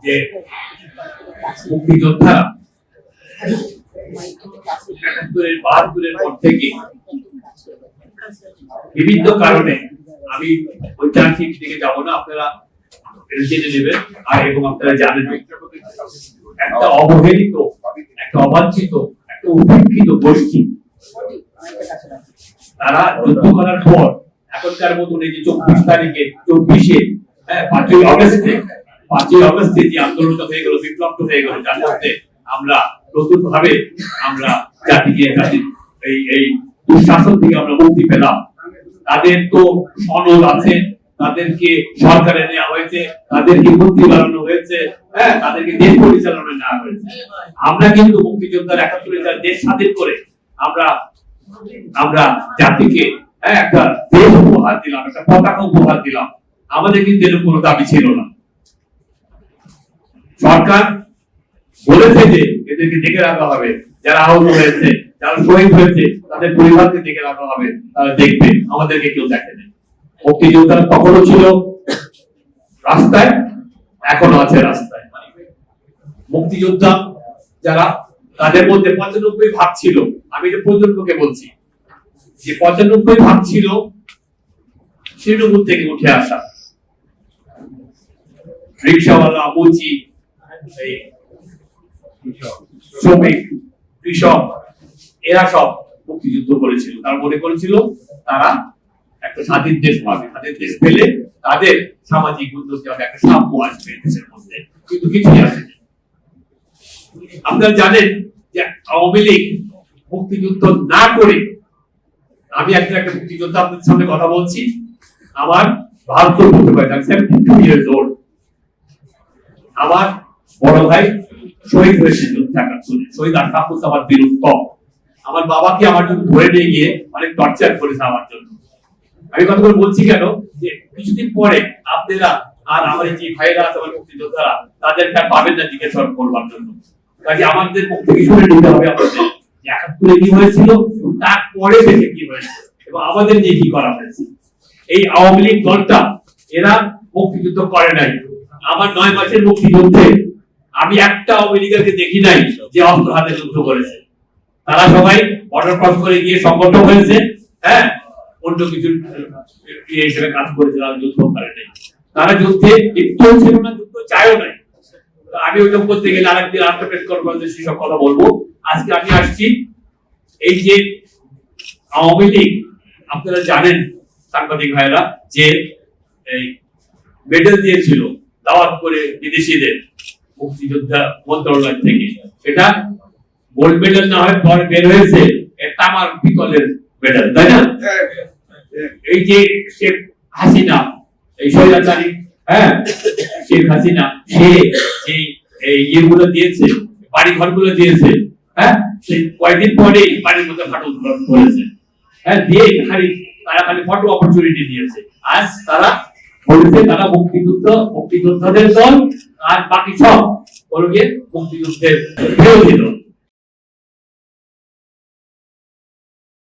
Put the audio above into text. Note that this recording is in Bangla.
যে মুক্তিযোদ্ধারা ৭২-৭২ পর থেকে বিভিন্ন কারণে, আমি ঐতিহাসিক দিকে যাবো না, আপনারা জেনে নেবেন আর এবং আপনারা জানেন, একটা অবহেলিত, একটা অবাঞ্ছিত, একটা উপেক্ষিত গোষ্ঠী, তারা যুদ্ধ করার পর এখনকার মতন এই যে ২৪ তারিখে ২৪-এ ৫ই অগস্টে যে আন্দোলনটা হয়ে গেল, বিপ্লবটা হয়ে গেল, যার মধ্যে আমরা নতুন ভাবে আমরা জাতিকে এই দুঃশাসন থেকে আমরা মুক্তি পেলাম। তাদের তো সনদ আছে, তাদেরকে সরকারে নেওয়া হয়েছে, তাদেরকে মন্ত্রী বানানো হয়েছে, তাদেরকে দেশ পরিচালনা নেওয়া হয়েছে। আমরা কিন্তু মুক্তিযোদ্ধার ৭১ সালে দেশ স্বাধীন করে আমরা জাতিকে একটা দেশ উপহার দিলাম, একটা পতাকা উপহার দিলাম। আমাদের কিন্তু এর কোনো দাবি ছিল না। সরকার বলেছে যে এদেরকে দেখে রাখা হবে, যারা আহত হয়েছে, যারা শহীদ হয়েছে, তাদের পরিবারকে দেখে রাখা হবে, তারা দেখবে। আমাদেরকে কেউ দেখেনি। মুক্তিযোদ্ধারা তখনও ছিল রাস্তায়, এখনো আছে রাস্তায়। মুক্তিযোদ্ধা যারা, তাদের মধ্যে ৯৫ ভাগ ছিল, আমি যে প্রজন্মকে বলছি যে ৯৫ ভাগ ছিল তৃণমূল থেকে উঠে আসা, রিক্সাওয়ালা, মুচি, শ্রমিক, কৃষক, এরা সব মুক্তিযুদ্ধ করেছিল। তারা মনে করেছিল তারা একটা স্বাধীন দেশ পাবে, স্বাধীন দেশ পেলে তাদের সামাজিক উন্নতি হবে, একটা সাম্য আসবে দেশের মধ্যে। কিন্তু কিছুই আসেনি। আপনারা জানেন যে আওয়ামী লীগ মুক্তিযুদ্ধ না করে, আমি একটা মুক্তিযোদ্ধা আপনাদের সামনে কথা বলছি, আমার ৭২ বছর বয়স, আমি 72 years old। আমার বড় ভাই শহীদ হয়েছে শহীদ আশরাফুল আমার বীরত্ব। আমার বাবাকে আমার জন্য ধরে নিয়ে গিয়ে অনেক টর্চার করেছে আমার জন্য। আমি কথা বলছি কেন, যে কিছুদিন পরে আপনারা আর আমার যে ভাইরা আছে, আমার মুক্তিযোদ্ধারা, তাদেরকে আর পাবেন না জিজ্ঞাসা করবার জন্য। কাজে আমাদের মুখ থেকে শুনে নিতে হবে আমাদের ৭১ কি হয়েছিল, তারপরে দেশে কি হয়েছে, এবং আমাদের নিয়ে কি করা হয়েছে। এই আওয়ামী লীগ দলটা, এরা মুক্তিযুদ্ধ করে নাই। আমার ৯ মাসের মুক্তিযুদ্ধে আমি একটা আওয়ামী লীগকে দেখি নাই যে অস্ত্র হাতে যুদ্ধ করেছে। তারা সবাই বর্ডার ক্রস করে গিয়ে সংগঠন হয়েছে, অন্য কিছু হিসেবে কাজ করেছে, তারা যুদ্ধ করে নাই। তারা যুদ্ধে লিপ্ত ছিল না, যুদ্ধ চায়ও নাই। আমি ওইটা করতে গেলে আরেকদিন প্রেস কনফারেন্সে সেসব কথা বলবো। আজকে আমি আসছি, এই যে আওয়ামী লীগ, আপনারা জানেন সাংবাদিক ভাইরা, যে এই মেডেল দিয়েছিল দাওয়াত করে বিদেশিদের মুক্তিযোদ্ধা মন্ত্রণালয় থেকে, সেটা গোল্ড মেডেল না হয় পরে বের হয়েছে তামার পিতলের মেডেল, তাই না? এই যে শেখ হাসিনা, এই স্বৈরাচারী শেখ হাসিনা, সে যে ইয়েগুলো দিয়েছে, বাড়ি ঘরগুলো দিয়েছে, সেই কয়েকদিন পরে বাড়ির মধ্যে ফাটল করেছে, দিয়ে তারা খালি ফটো অপরচুনিটি দিয়েছে। আজ তারা বলেছে তারা মুক্তিযোদ্ধাদের দল, আর বাকি সব মুক্তিযুদ্ধের বিরোধী দল।